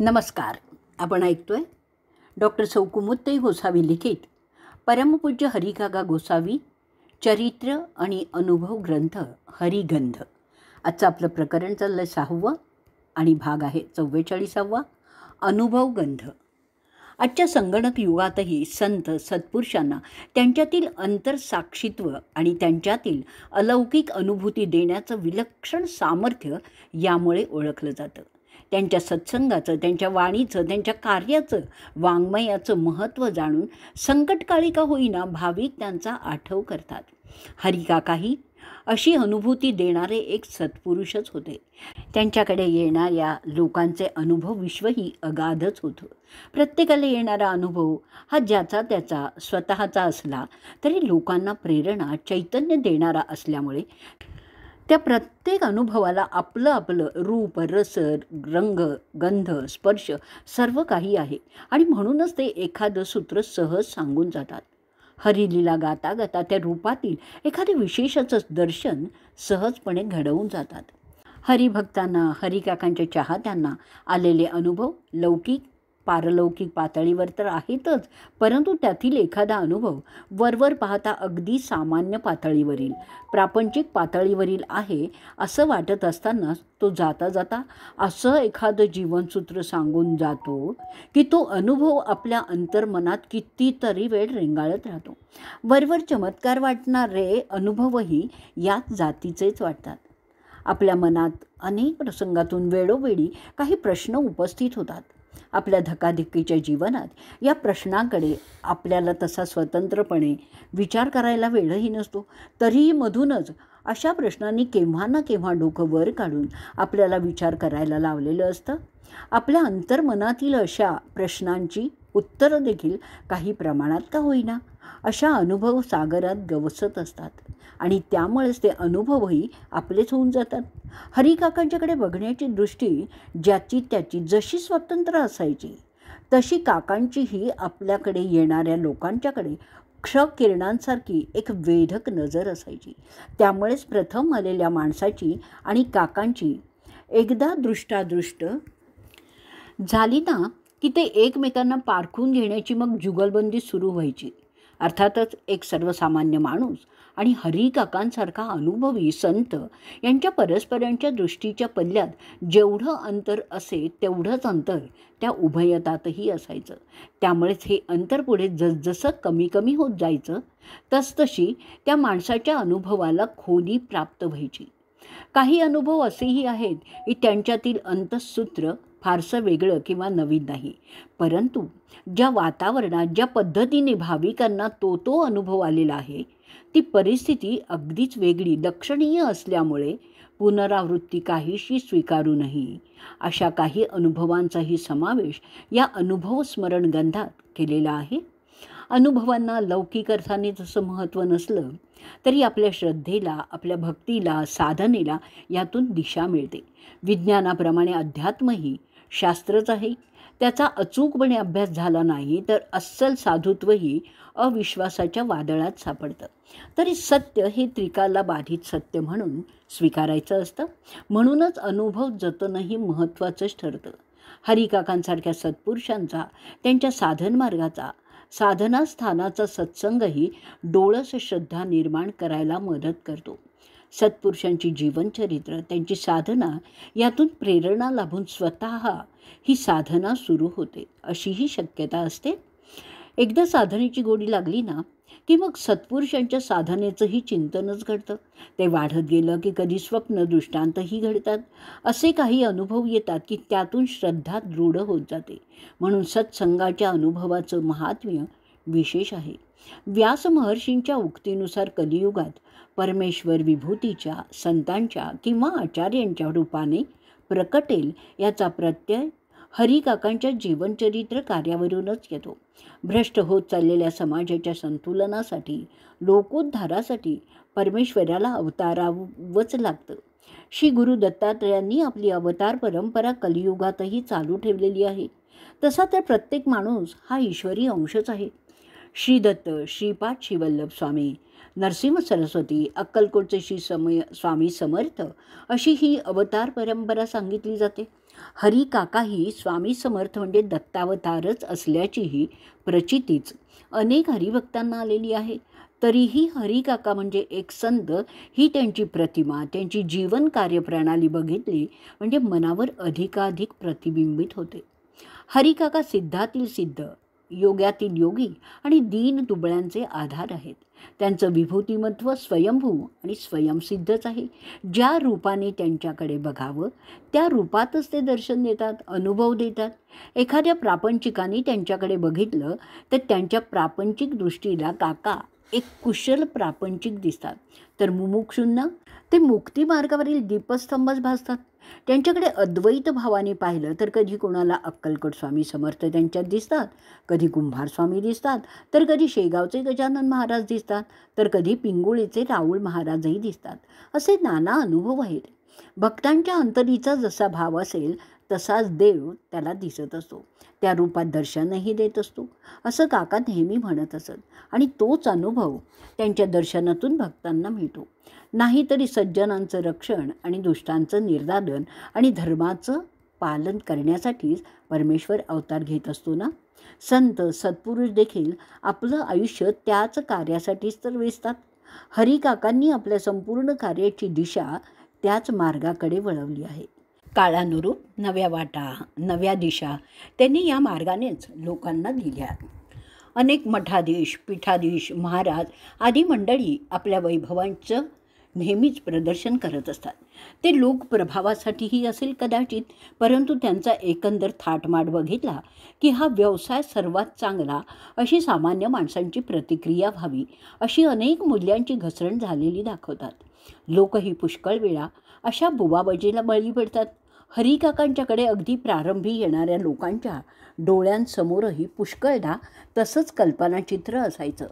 नमस्कार. आपण ऐकतोय डॉक्टर सौ कुमुदताई गोसावी लिखित परमपूज्य हरिकाका गोसावी चरित्र आणि अनुभव ग्रंथ हरिगंध. आजचं आपलं प्रकरण चाललं आहे 6वं आणि भाग आहे 44वा अनुभव गंध. आजच्या संगणक युगातही संत सत्पुरुषांना त्यांच्यातील अंतरसाक्षित्व आणि त्यांच्यातील अलौकिक अनुभूती देण्याचं विलक्षण सामर्थ्य यामुळे ओळखलं जातं. त्यांच्या सत्संगाचं, त्यांच्या वाणीचं, त्यांच्या कार्याचं, वाङ्मयाचं महत्त्व जाणून संकटकाळी का होईना भाविक त्यांचा आठव करतात. हरिकाकाही अशी अनुभूती देणारे एक सत्पुरुषच होते. त्यांच्याकडे येणाऱ्या लोकांचे अनुभव विश्वही अगाधच होतं. प्रत्येकाला येणारा अनुभव हा ज्याचा त्याचा स्वतःचा असला तरी लोकांना प्रेरणा, चैतन्य देणारा असल्यामुळे त्या प्रत्येक अनुभवाला आपलं आपलं रूप, रस, रंग, गंध, स्पर्श सर्व काही आहे आणि म्हणूनच ते एखादं सूत्र सहज सांगून जातात. हरिलीला गाता गाता त्या रूपातील एखादे विशेषाचं दर्शन सहजपणे घडवून जातात. हरिभक्तांना, हरिकाकांच्या चाहत्यांना आलेले अनुभव लौकिक, पारलौकिक पातळीवर तर आहेतच, परंतु त्यातील एखादा अनुभव वरवर पाहता अगदी सामान्य पातळीवरील, प्रापंचिक पातळीवरील आहे असं वाटत असताना तो जाता जाता असं एखादं जीवनसूत्र सांगून जातो की तो अनुभव आपल्या अंतर्मनात कितीतरी वेळ रेंगाळत राहतो. वरवर चमत्कार वाटणारे अनुभवही याच जातीचेच वाटतात. आपल्या मनात अनेक प्रसंगातून वेळोवेळी काही प्रश्न उपस्थित होतात. आपल्या धकाधकीच्या जीवनात या प्रश्नांकडे आपल्याला तसा स्वतंत्रपणे विचार करायला वेळही नसतो. तरीही मधूनच अशा प्रश्नांनी केव्हा ना केव्हा डोकं वर काढून आपल्याला विचार करायला लावलेलं असतं. आपल्या अंतर्मनातील अशा प्रश्नांची उत्तरं देखील काही प्रमाणात का होईना अशा अनुभव सागरात गवसत असतात आणि त्यामुळेच ते अनुभवही आपलेच होऊन जातात. हरिकाकांच्याकडे बघण्याची दृष्टी ज्याची त्याची जशी स्वतंत्र असायची तशी काकांचीही आपल्याकडे येणाऱ्या लोकांच्याकडे क्षकिरणांसारखी एक वेधक नजर असायची. त्यामुळेच प्रथम आलेल्या माणसाची आणि काकांची एकदा दृष्टादृष्ट झाली ना की ते एकमेकांना पारखून घेण्याची मग जुगलबंदी सुरू व्हायची. अर्थातच एक सर्वसामान्य माणूस आणि हरिकाकांसारखा अनुभवी संत यांच्या परस्परांच्या दृष्टीच्या पल्ल्यात जेवढं अंतर असे तेवढंच अंतर त्या उभयतातही असायचं. त्यामुळेच हे अंतर पुढे जसजसं कमी कमी होत जायचं तसतशी त्या माणसाच्या अनुभवाला खोली प्राप्त व्हायची. काही अनुभव असेही आहेत की त्यांच्यातील अंतःसूत्र फारसं वेगळं किंवा नवीन नाही, परंतु ज्या वातावरणात, ज्या पद्धतीने भाविकांना तो अनुभव आलेला आहे ती परिस्थिती अगदीच वेगळी, लक्षणीय असल्यामुळे पुनरावृत्ती काहीशी स्वीकारू नये अशा काही अनुभवांचाही समावेश या अनुभव स्मरण गंधात केलेला आहे. अनुभवांना लौकिक अर्थाने जसं महत्त्व नसलं तरी आपल्या श्रद्धेला, आपल्या भक्तीला, साधनेला यातून दिशा मिळते. विज्ञानाप्रमाणे अध्यात्मही शास्त्रच आहे. त्याचा अचूकपणे अभ्यास झाला नाही तर अस्सल साधुत्वही अविश्वासाच्या वादळात सापडतं. तरी सत्य हे त्रिकाला बाधित सत्य म्हणून स्वीकारायचं असतं. म्हणूनच अनुभव जतनही महत्त्वाचंच ठरतं. हरिकाकांसारख्या सत्पुरुषांचा, त्यांच्या साधनमार्गाचा, साधनास्थानाचा सत्संगही डोळस श्रद्धा निर्माण करायला मदत करतो. सत्पुरुषांची जीवनचरित्र, त्यांची साधना यातून प्रेरणा लाभून स्वतः ही साधना सुरू होते अशीही शक्यता असते. एकदा साधनेची गोडी लागली ना की मग सत्पुरुषांच्या साधनेचंही चिंतनच घडतं. ते वाढत गेलं की कधी स्वप्न दृष्टांतही घडतात. असे काही अनुभव येतात की त्यातून श्रद्धा दृढ होत जाते. म्हणून सत्संगाच्या अनुभवाचं महात्म्य विशेष आहे. व्यास महर्षींच्या उक्तीनुसार कलियुगात परमेश्वर विभूतीच्या, संतांच्या किंवा आचार्यांच्या रूपाने प्रकटेल याचा प्रत्यय हरिकाकांच्या जीवनचरित्र कार्यावरूनच येतो. भ्रष्ट होत चाललेल्या समाजाच्या संतुलनासाठी, लोकोद्धारासाठी परमेश्वराला अवतारावंच लागतं. श्री गुरु दत्तात्रयांनी आपली अवतार परंपरा कलियुगातही चालू ठेवलेली आहे. तसा तर प्रत्येक माणूस हा ईश्वरी अंशच आहे. श्री दत्त, श्रीपाद श्रीवल्लभ स्वामी, नरसिंह सरस्वती, अक्कलकोटचे स्वामी समर्थ अशी ही अवतार परंपरा सांगितली जाते. हरी काकाही स्वामी समर्थ म्हणजे दत्तावतारच असल्याचीही प्रचितीच अनेक हरिभक्तांना आलेली आहे. तरीही हरी काका म्हणजे एक संत ही त्यांची प्रतिमा, त्यांची जीवन कार्यप्रणाली बघितली म्हणजे मनावर अधिकाधिक प्रतिबिंबित होते. हरिकाका सिद्धातील सिद्ध, योगातील योगी आणि दीन दुबळ्यांचे आधार आहेत. त्यांचं विभूतिमत्व स्वयंभू आणि स्वयंसिद्धच आहे. ज्या रूपाने त्यांच्याकडे बघावं त्या रूपातच ते दर्शन देतात, अनुभव देतात. एखाद्या प्रापंचिकाने त्यांच्याकडे बघितलं तर त्यांच्या प्रापंचिक दृष्टीला काका एक कुशल प्रापंचिक दिसतात, तर मुमुक्षूंना ते मुक्तिमार्गावरील दीपस्तंभच भासतात. त्यांच्याकडे अद्वैत भावाने पाहिलं तर कधी कोणाला अक्कलकोट स्वामी समर्थ त्यांच्यात दिसतात, कधी कुंभार स्वामी दिसतात, तर कधी शेगावचे गजानन महाराज दिसतात, तर कधी पिंगुळीचे राऊळ महाराजही दिसतात. असे नाना अनुभव आहेत. भक्तांच्या अंतरीचा जसा भाव असेल तसाच देव त्याला दिसत असतो, त्या रूपात दर्शनही देत असतो, असं काका नेहमी म्हणत असत. आणि तोच अनुभव त्यांच्या दर्शनातून भक्तांना मिळतो. नाहीतरी सज्जनांचं रक्षण आणि दुष्टांचं निर्दालन आणि धर्माचं पालन करण्यासाठीच परमेश्वर अवतार घेत असतो ना. संत सत्पुरुष देखील आपलं आयुष्य त्याच कार्यासाठीच तर वेचतात. हरिकाकांनी आपल्या संपूर्ण कार्याची दिशा त्याच मार्गाकडे वळवली आहे. काळानुरूप नव्या वाटा, नव्या दिशा त्यांनी या मार्गानेच लोकांना दिल्या. अनेक मठाधीश, पीठाधीश, महाराज आदी मंडळी आपल्या वैभवांचं नेहमीच प्रदर्शन करत असतात. ते लोकप्रभावासाठीही असेल कदाचित, परंतु त्यांचा एकंदर थाटमाट बघितला की हा व्यवसाय सर्वात चांगला अशी सामान्य माणसांची प्रतिक्रिया व्हावी अशी अनेक मूल्यांची घसरण झालेली दाखवतात. लोकही पुष्कळ वेळा अशा बुवाबाजीला बळी पडतात. हरिकाकांच्याकडे अगदी प्रारंभी येणाऱ्या लोकांच्या डोळ्यांसमोरही पुष्कळदा तसंच कल्पनाचित्र असायचं.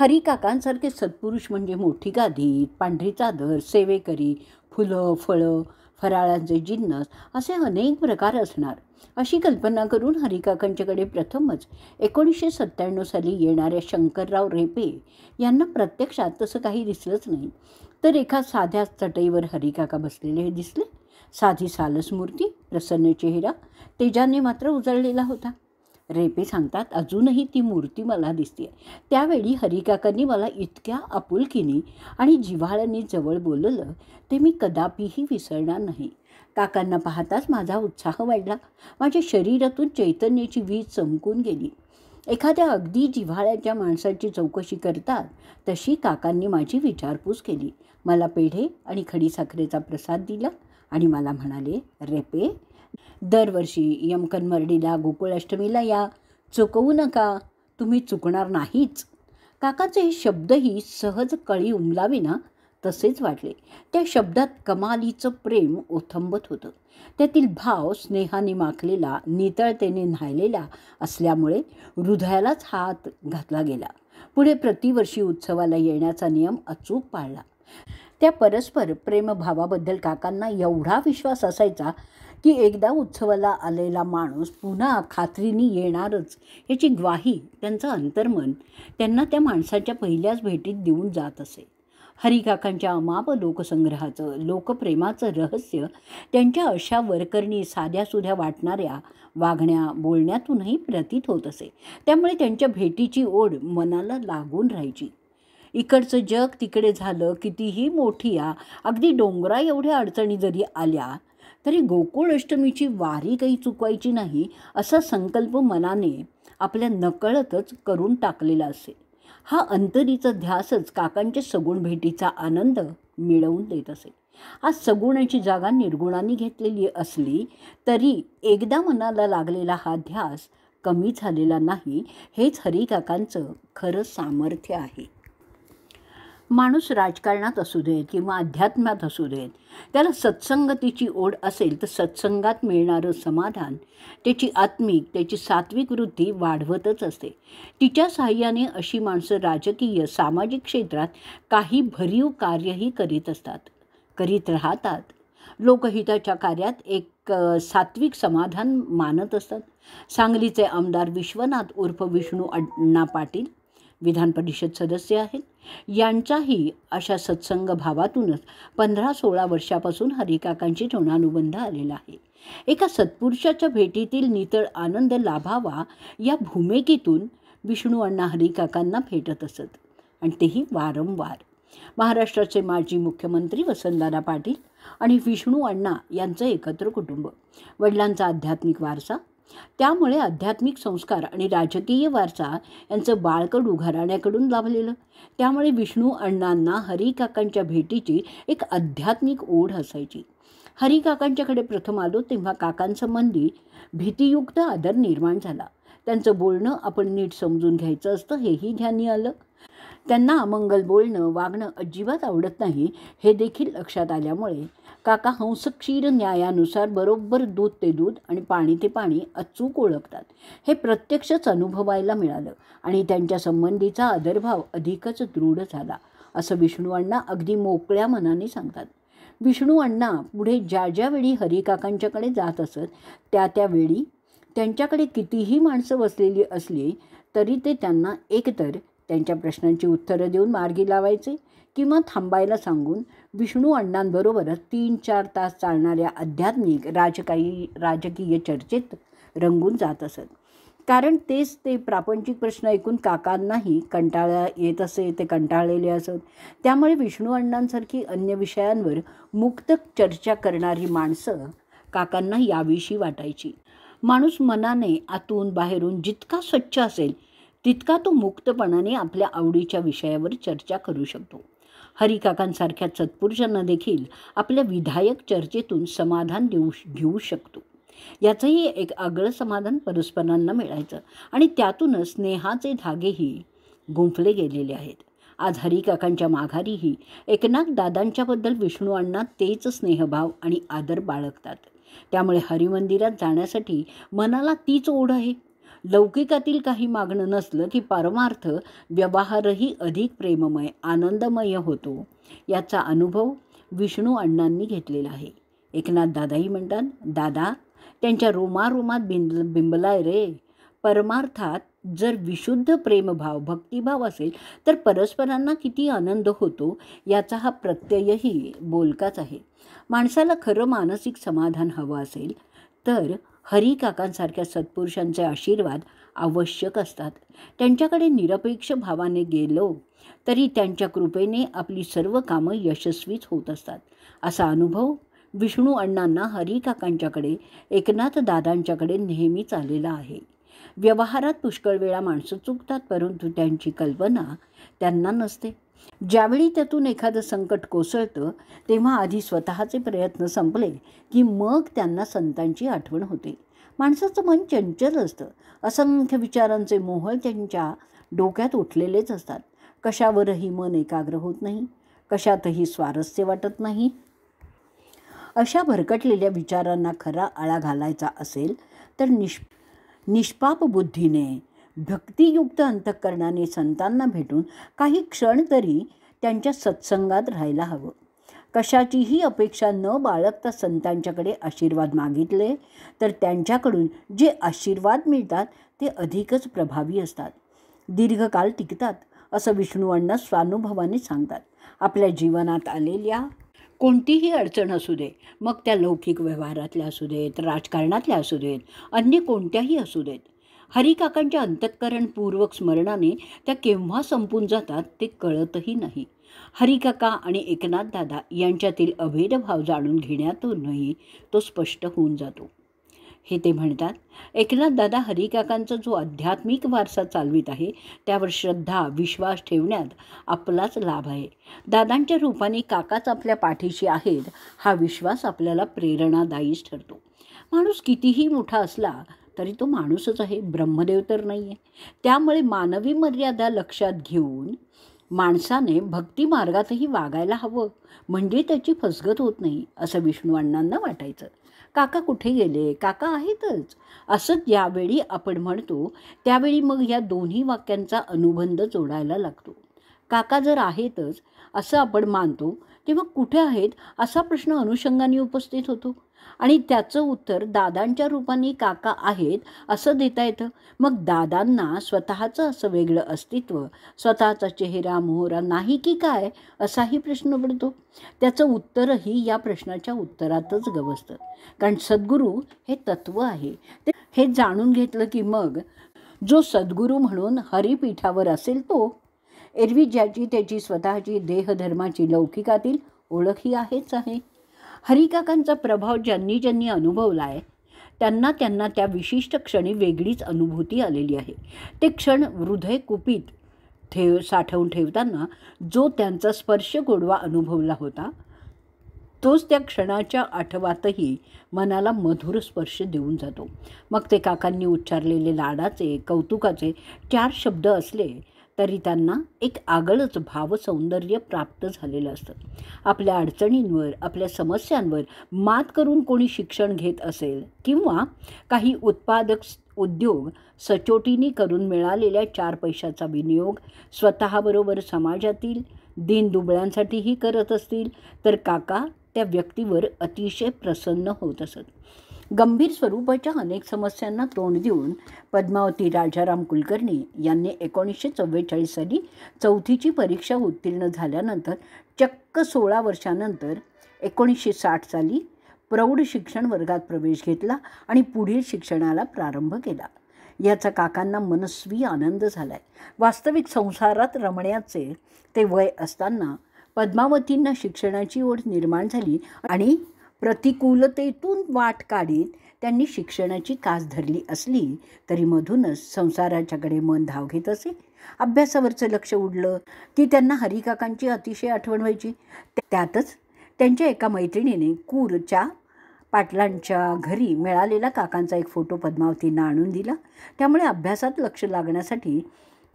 हरिकाकांसारखे सत्पुरुष म्हणजे मोठी गादी, पांढरी चादर, सेवेकरी, फुलं, फळं, फराळांचे जिन्नस असे अनेक प्रकार असणार अशी कल्पना करून हरिकाकांच्याकडे प्रथमच 1997 साली येणाऱ्या शंकरराव रेपे यांना प्रत्यक्षात तसं काही दिसलंच नाही. तर एका साध्या चटईवर हरिकाका बसलेले हे दिसले. साधी सालस मूर्ती, प्रसन्न चेहरा, तेजाने मात्र उजळलेला होता. रेपे सांगतात, अजूनही ती मूर्ती मला दिसते. त्यावेळी हरिकाकांनी मला इतक्या आपुलकीने आणि जिव्हाळ्याने जवळ बोलवलं ते मी कदापिही विसरणार नाही. काकांना पाहताच माझा उत्साह वाढला. माझ्या शरीरातून चैतन्याची वीज चमकून गेली. एखाद्या अगदी जिव्हाळ्याच्या माणसाची चौकशी करतात तशी काकांनी माझी विचारपूस केली. मला पेढे आणि खडीसाखरेचा प्रसाद दिला आणि मला म्हणाले, रेपे, दरवर्षी यमकनमर्डीला गोकुळाष्टमीला या, चुकवू नका, तुम्ही चुकणार नाहीच. काकाचे हे शब्दही सहज कळी उमलावे तसेच वाटले. त्या शब्दात कमालीचं प्रेम ओथंबत होतं. त्यातील भाव स्नेहाने माखलेला, नितळतेने न्हायलेला असल्यामुळे हृदयालाच हात घातला गेला. पुढे प्रतिवर्षी उत्सवाला येण्याचा नियम अचूक पाळला. त्या परस्पर प्रेमभावाबद्दल काकांना एवढा विश्वास असायचा की एकदा उत्सवाला आलेला माणूस पुन्हा खात्रीने येणारच याची ग्वाही त्यांचं अंतर्मन त्यांना त्या माणसाच्या पहिल्याच भेटीत देऊन जात असे. हरिकाकांच्या अमाप लोकसंग्रहाचं, लोकप्रेमाचं रहस्य त्यांच्या अशा वरकरणी साध्यासुध्या वाटणाऱ्या वागण्या बोलण्यातूनही प्रतीत होत असे. त्यामुळे त्यांच्या भेटीची ओढ मनाला लागून राहायची. इकडचं जग तिकडे झालं, कितीही मोठी अगदी डोंगरा एवढ्या अडचणी जरी आल्या तरी गोकुळ अष्टमीची वारी काही चुकवायची नाही असा संकल्प मनाने आपल्या नकळतच करून टाकलेला असे. हा अंतरीचा ध्यासच काकांच्या सगुण भेटीचा आनंद मिळवून देत असे. आज सगुणाची जागा निर्गुणाने घेतलेली असली तरी एकदा मनाला लागलेला हा ध्यास कमी झालेला नाही, हेच हरिकाकांचं खरं सामर्थ्य आहे. माणूस राजकारणात असू देत किंवा अध्यात्मात असू देत, त्याला सत्संगतीची ओढ असेल तर सत्संगात मिळणारं समाधान त्याची आत्मिक, त्याची सात्विक वृत्ती वाढवतच असते. तिच्या साहाय्याने अशी माणसं राजकीय, सामाजिक क्षेत्रात काही भरीव कार्यही करीत राहतात. लोकहिताच्या कार्यात एक सात्विक समाधान मानत असतात. सांगलीचे आमदार विश्वनाथ उर्फ विष्णू अण्णा पाटील विधान परिषद सदस्य आहेत. यांचाही अशा सत्संग भावातूनच 15-16 वर्षापासून हरिकाकांची ऋणानुबंध आलेला आहे. एका सत्पुरुषाच्या भेटीतील नितळ आनंद लाभावा या भूमिकेतून विष्णू अण्णा हरिकाकांना भेटत असत आणि तेही वारंवार. महाराष्ट्राचे माजी मुख्यमंत्री वसंतदादा पाटील आणि विष्णू अण्णा यांचं एकत्र कुटुंब, वडिलांचा आध्यात्मिक वारसा, त्यामुळे आध्यात्मिक संस्कार आणि राजकीय वारसा यांचं बाळकडू घराण्याकडून लाभलेलं. त्यामुळे विष्णू अण्णांना हरिकाकांच्या भेटीची एक आध्यात्मिक ओढ असायची. हरिकाकांच्याकडे प्रथम आलो तेव्हा काकांसंबंधी भीतियुक्त आदर निर्माण झाला. त्यांचं बोलणं आपण नीट समजून घ्यायचं असतं हेही ध्यानी आलं. त्यांना अमंगल बोलणं वागणं अजिबात आवडत नाही हे देखील लक्षात आल्यामुळे काका हंसक्षीर न्यायानुसार बरोबर दूध ते दूध आणि पाणी ते पाणी अचूक ओळखतात हे प्रत्यक्षच अनुभवायला मिळालं आणि त्यांच्या संबंधीचा आदरभाव अधिकच दृढ झाला, असं विष्णू अण्णा अगदी मोकळ्या मनाने सांगतात. विष्णू अण्णा पुढे ज्या वेळी हरिकाकांच्याकडे जात असत त्यावेळी त्यांच्याकडे कितीही माणसं बसलेली असली तरी ते त्यांना एकतर त्यांच्या प्रश्नांची उत्तरं देऊन मार्गी लावायचे किंवा थांबायला सांगून विष्णू अण्णांबरोबरच 3-4 तास चालणाऱ्या आध्यात्मिक राजकीय चर्चेत रंगून जात असत. कारण तेच ते प्रापंचिक प्रश्न ऐकून काकांनाही कंटाळा येत असे, ते कंटाळलेले असत. त्यामुळे विष्णू अण्णांसारखी अन्य विषयांवर मुक्त चर्चा करणारी माणसं काकांना याविषयी वाटायची. माणूस मनाने आतून बाहेरून जितका स्वच्छ असेल तितका तो मुक्तपणाने आपल्या आवडीच्या विषयावर चर्चा करू शकतो. हरिकाकांसारख्या सत्पुरुषांना देखील आपल्या विधायक चर्चेतून समाधान घेऊ शकतो. याचंही एक आगळं समाधान परस्परांना मिळायचं आणि त्यातूनच स्नेहाचे धागेही गुंफले गेलेले आहेत. आज हरिकाकांच्या माघारीही एकनाथ दादांच्याबद्दल विष्णू अण्णा तेच स्नेहभाव आणि आदर बाळगतात. त्यामुळे हरिमंदिरात जाण्यासाठी मनाला तीच ओढ आहे. लौकिकातील काही मागणं नसलं की परमार्थ व्यवहारही अधिक प्रेममय आनंदमय होतो, याचा अनुभव विष्णू अण्णांनी घेतलेला आहे. एकनाथ दादाही म्हणतात, दादा त्यांच्या रोमारोमात बिंबलाय रे. परमार्थात जर विशुद्ध प्रेमभाव भक्तिभाव असेल तर परस्परांना किती आनंद होतो याचा हा प्रत्ययही बोलकाच आहे. माणसाला खरं मानसिक समाधान हवं असेल तर हरिकाकांसारख्या सत्पुरुषांचे आशीर्वाद आवश्यक असतात. त्यांच्याकडे निरपेक्ष भावाने गेलो तरी त्यांच्या कृपेने आपली सर्व कामं यशस्वीच होत असतात. असा अनुभव विष्णू अण्णांना हरिकाकांच्याकडे एकनाथ दादांच्याकडे नेहमीच आलेला आहे. व्यवहारात पुष्कळ वेळा माणसं चुकतात, परंतु त्यांची कल्पना त्यांना नसते. ज्यावेळी त्यातून एखादं संकट कोसळतं तेव्हा आधी स्वतःचे प्रयत्न संपले की मग त्यांना संतांची आठवण होते. माणसाचं मन चंचल असतं. असंख्य विचारांचे मोहळ त्यांच्या डोक्यात उठलेलेच असतात. कशावरही मन एकाग्र होत नाही, कशातही स्वारस्य वाटत नाही. अशा भरकटलेल्या विचारांना खरा आळा घालायचा असेल तर निष्पाप बुद्धीने भक्तियुक्त अंतःकरणाने संतांना भेटून काही क्षण तरी त्यांच्या सत्संगात राहायला हवं. कशाचीही अपेक्षा न बाळगता संतांच्याकडे आशीर्वाद मागितले तर त्यांच्याकडून जे आशीर्वाद मिळतात ते अधिकच प्रभावी असतात, दीर्घकाळ टिकतात, असं विष्णू अण्णा स्वानुभवाने सांगतात. आपल्या जीवनात आलेल्या कोणतीही अडचण असू दे, मग त्या लौकिक व्यवहारातल्या असू देत, राजकारणातल्या असू देत, अन्य कोणत्याही असू देत, हरिकाकांच्या अंतःकरणपूर्वक स्मरणाने त्या केव्हा संपून जातात ते कळतही नाही. हरिकाका आणि एकनाथ दादा यांच्यातील अभेदभाव जाणून घेण्यातूनही तो स्पष्ट होऊन जातो. हे ते म्हणतात, एकनाथ दादा हरिकाकांचा जो आध्यात्मिक वारसा चालवित आहे त्यावर श्रद्धा विश्वास ठेवण्यात आपलाच लाभ आहे. दादांच्या रूपाने काकाच आपल्या पाठीशी आहेत हा विश्वास आपल्याला प्रेरणादायीच ठरतो. माणूस कितीही मोठा असला तरी तो माणूसच आहे, ब्रह्मदेव तर नाही आहे. त्यामुळे मानवी मर्यादा लक्षात घेऊन माणसाने भक्ती मार्गातही वागायला हवं, म्हणजे त्याची फसगत होत नाही, असं विष्णू अण्णांना वाटायचं. काका कुठे गेले? काका आहेतच असं ज्यावेळी आपण म्हणतो त्यावेळी मग या दोन्ही वाक्यांचा अनुबंध जोडायला लागतो. काका जर आहेतच असं आपण मानतो तेव्हा कुठे आहेत असा प्रश्न अनुषंगाने उपस्थित होतो. आणि त्याचं उत्तर दादांच्या रूपाने काका आहेत असं देता येतं. मग दादांना स्वतःचं असं वेगळं अस्तित्व, स्वतःचा चेहरा मोहरा नाही की काय, असाही प्रश्न पडतो. त्याचं उत्तरही या प्रश्नाच्या उत्तरातच गवसतं. कारण सद्गुरू हे तत्त्व आहे. हे जाणून घेतलं की मग जो सद्गुरू म्हणून हरिपीठावर असेल तो, एरवी ज्याची त्याची स्वतःची देहधर्माची लौकिकातील ओळख ही आहेच आहे. हरिकाकांचा प्रभाव ज्यांनी ज्यांनी अनुभवला आहे त्यांना त्यांना त्या विशिष्ट क्षणी वेगळीच अनुभूती आलेली आहे. ते क्षण हृदय कुपीत साठवून ठेवताना जो त्यांचा स्पर्श गोडवा अनुभवला होता, तोच त्या क्षणाच्या आठवातही मनाला मधुर स्पर्श देऊन जातो. मग ते काकांनी उच्चारलेले लाडाचे, कौतुकाचे 4 शब्द असले तरी त्यांना एक आगळंच भावसौंदर्य प्राप्त झालेलं असतं. आपल्या अडचणींवर, आपल्या समस्यांवर मात करून कोणी शिक्षण घेत असेल किंवा काही उत्पादक उद्योग सचोटीने करून मिळालेल्या 4 पैशाचा विनियोग स्वतःबरोबर समाजातील दीनदुबळ्यांसाठीही करत असतील तर काका त्या व्यक्तीवर अतिशय प्रसन्न होत असत. गंभीर स्वरूपाच्या अनेक समस्यांना तोंड देऊन पद्मावती राजाराम कुलकर्णी यांनी 1944 साली 4थीची परीक्षा उत्तीर्ण झाल्यानंतर चक्क 16 वर्षानंतर 1960 साली प्रौढ शिक्षण वर्गात प्रवेश घेतला आणि पुढील शिक्षणाला प्रारंभ केला. याचा काकांना मनस्वी आनंद झाला आहे. वास्तविक संसारात रमण्याचे ते वय असताना पद्मावतींना शिक्षणाची ओढ निर्माण झाली आणि प्रतिकूलतेतून वाट काढीत त्यांनी शिक्षणाची कास धरली असली तरी मधूनच संसाराच्याकडे मन धाव घेत असे. अभ्यासावरचं लक्ष उडलं की त्यांना हरिकाकांची अतिशय आठवण व्हायची. त्यातच त्यांच्या एका मैत्रिणीने कूरच्या पाटलांच्या घरी मिळालेला काकांचा एक फोटो पद्मावतींना आणून दिला. त्यामुळे अभ्यासात लक्ष लागण्यासाठी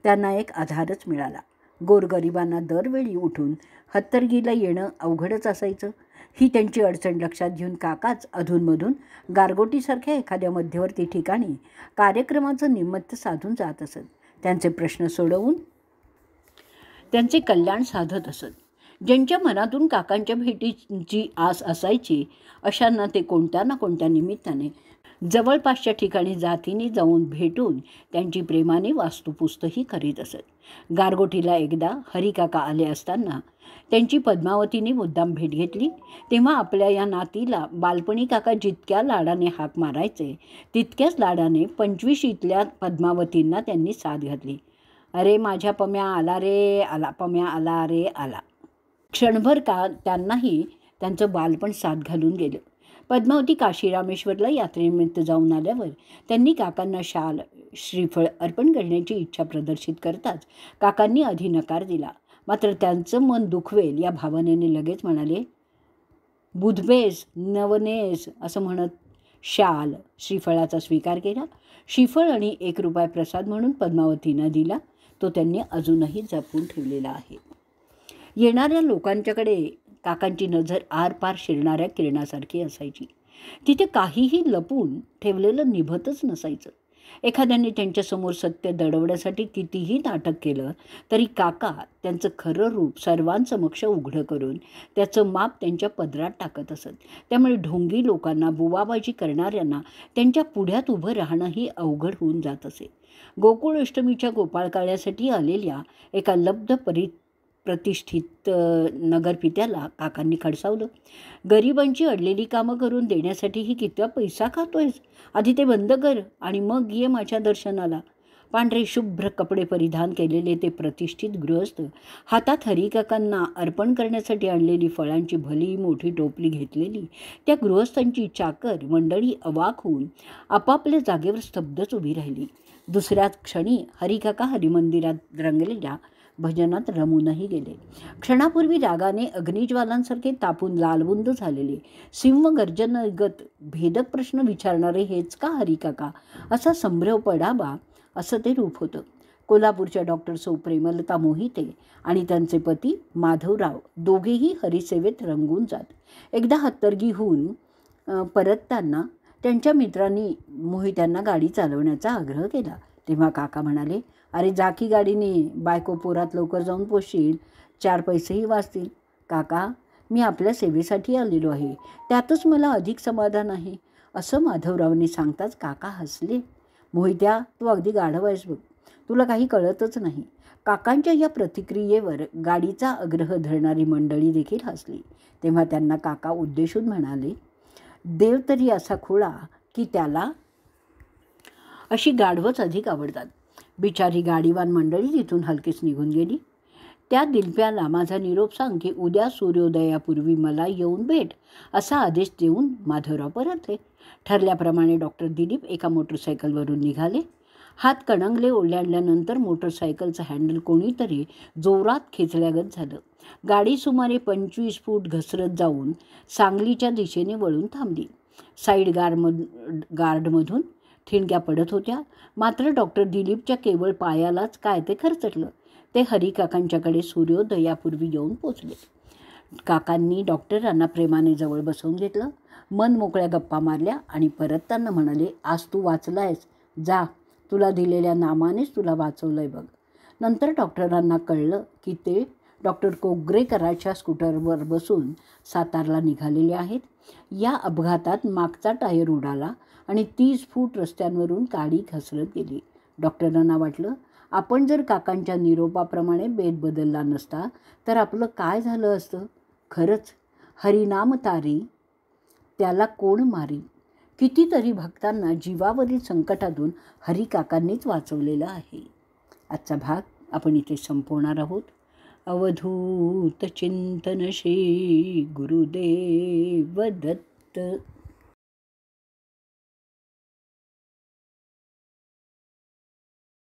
त्यांना एक आधारच मिळाला. गोरगरिबांना दरवेळी उठून हत्तरगीला येणं अवघडच असायचं. ही त्यांची अडचण लक्षात घेऊन काकाच अधूनमधून गारगोटीसारख्या एखाद्या मध्यवर्ती ठिकाणी कार्यक्रमाचं निमित्त साधून जात असत. त्यांचे प्रश्न सोडवून त्यांचे कल्याण साधत असत. ज्यांच्या मनातून काकांच्या भेटीची आस असायची अशांना ते कोणत्या ना कोणत्या निमित्ताने जवळपासच्या ठिकाणी जातीने जाऊन भेटून त्यांची प्रेमाने वास्तुपुस्तही करीत असत. गारगोटीला एकदा हरिकाका आले असताना त्यांची पद्मावतीने मुद्दाम भेट घेतली. तेव्हा आपल्या या नातीला बालपणी काका जितक्या लाडाने हाक मारायचे तितक्याच लाडाने 25शीतल्या पद्मावतींना त्यांनी साथ घातली. अरे माझ्या पम्या आला रे आला, पम्या आला रे आला. क्षणभर का त्यांनाही त्यांचं बालपण साथ घालून गेलं. पद्मावती काशीरामेश्वरला यात्रेनिमित्त जाऊन आल्यावर त्यांनी काकांना शाल श्रीफळ अर्पण करण्याची इच्छा प्रदर्शित करताच काकांनी आधी नकार दिला. मात्र त्यांचं मन दुखवेल या भावनेने लगेच म्हणाले, बुधबेस नवनेस असं म्हणत शाल श्रीफळाचा स्वीकार केला. श्रीफळ आणि 1 रुपया प्रसाद म्हणून पद्मावतींना दिला. तो त्यांनी अजूनही जपून ठेवलेला आहे. येणाऱ्या लोकांच्याकडे काकांची नजर आरपार शिरणाऱ्या किरणासारखी असायची. तिथे काहीही लपून ठेवलेलं निभतच नसायचं. एखाद्याने त्यांच्यासमोर सत्य दडवण्यासाठी कितीही नाटक केलं तरी काका त्यांचं खरं रूप सर्वांसमक्ष उघडं करून त्याचं माप त्यांच्या पदरात टाकत असत. त्यामुळे ढोंगी लोकांना, बुवाबाजी करणाऱ्यांना त्यांच्या पुढ्यात उभं राहणंही अवघड होऊन जात असे. गोकुळ अष्टमीच्या गोपाळकाळ्यासाठी आलेल्या एका लब्ध प्रतिष्ठित नगरपित्याला काकांनी खडसावलं. गरिबांची अडलेली कामं करून देण्यासाठीही किती पैसा खातोयस? आधी ते बंद कर आणि मग ये माझ्या दर्शनाला. पांढरे शुभ्र कपडे परिधान केलेले ते प्रतिष्ठित गृहस्थ हातात हरिकाकांना अर्पण करण्यासाठी आणलेली फळांची भली मोठी टोपली घेतलेली त्या गृहस्थांची चाकर मंडळी अवाक होऊन आपापल्या जागेवर स्तब्धच उभी राहिली. दुसऱ्याच क्षणी हरिकाका हरिमंदिरात रंगलेल्या भजनात रमूनही गेले. क्षणापूर्वी रागाने अग्निज्वालांसारखे तापून लालबुंद झालेले सिंहगर्जनगत भेदक प्रश्न विचारणारे हेच का हरिकाका असा संभ्रम पडावा असं ते रूप होतं. कोल्हापूरच्या डॉक्टर सौ प्रेमलता मोहिते आणि त्यांचे पती माधवराव दोघेही हरिसेवेत रंगून जात. एकदा हत्तरगी होऊन परतताना त्यांच्या मित्रांनी मोहित्यांना गाडी चालवण्याचा आग्रह केला. तेव्हा काका म्हणाले, अरे जा की गाडीने, बायको पोरात लवकर जाऊन पोचशील, 4 पैसेही वाचतील. काका मी आपल्या सेवेसाठी आलेलो आहे, त्यातच मला अधिक समाधान आहे, असं माधवरावने सांगताच काका हसले. मोहित्या, तू अगदी गाढव आहेस बघ, तुला काही कळतच नाही. काकांच्या या प्रतिक्रियेवर गाडीचा आग्रह धरणारी मंडळी देखील हसली. तेव्हा त्यांना काका उद्देशून म्हणाले, देव तरी असा खुळा की त्याला अशी गाढवच अधिक आवडतात. बिचारी गाडीवान मंडळी तिथून हलकीच निघून गेली. त्या दिलप्याला माझा निरोप सांग की उद्या सूर्योदयापूर्वी मला येऊन भेट, असा आदेश देऊन माधवराव परतले. ठरल्याप्रमाणे डॉक्टर दिलीप एका मोटरसायकलवरून निघाले. हात कणंगले ओलांडल्यानंतर मोटरसायकलचं हँडल कोणीतरी जोरात खेचल्यागत झालं. गाडी सुमारे 25 फूट घसरत जाऊन सांगलीच्या दिशेने वळून थांबली. साईड गार्डमधून ठिणग्या पडत होत्या. मात्र डॉक्टर दिलीपच्या केवळ पायालाच काय ते खरचटलं. ते हरिकाकांच्याकडे सूर्योदयापूर्वी येऊन पोचले. काकांनी डॉक्टरांना प्रेमाने जवळ बसवून घेतलं, मन मोकळ्या गप्पा मारल्या आणि परतताना म्हणाले, आज तू वाचलायस, जा, तुला दिलेल्या नामानेच तुला वाचवलंय बघ. नंतर डॉक्टरांना कळलं की ते डॉक्टर कोगरेकरांच्या स्कूटरवर बसून सातारला निघालेले आहेत. या अपघातात मागचा टायर उडाला आणि 30 फूट रस्त्यांवरून गाडी घसरत गेली. डॉक्टरांना वाटलं, आपण जर काकांच्या निरोपाप्रमाणे बेत बदलला नसता तर आपलं काय झालं असतं. खरंच, हरिनाम तारी त्याला कोण मारी. कितीतरी भक्तांना जीवावरील संकटातून हरिकाकांनीच वाचवलेलं आहे. आजचा भाग आपण इथे संपवणार आहोत. अवधूत चिंतन श्री गुरुदेव दत्त.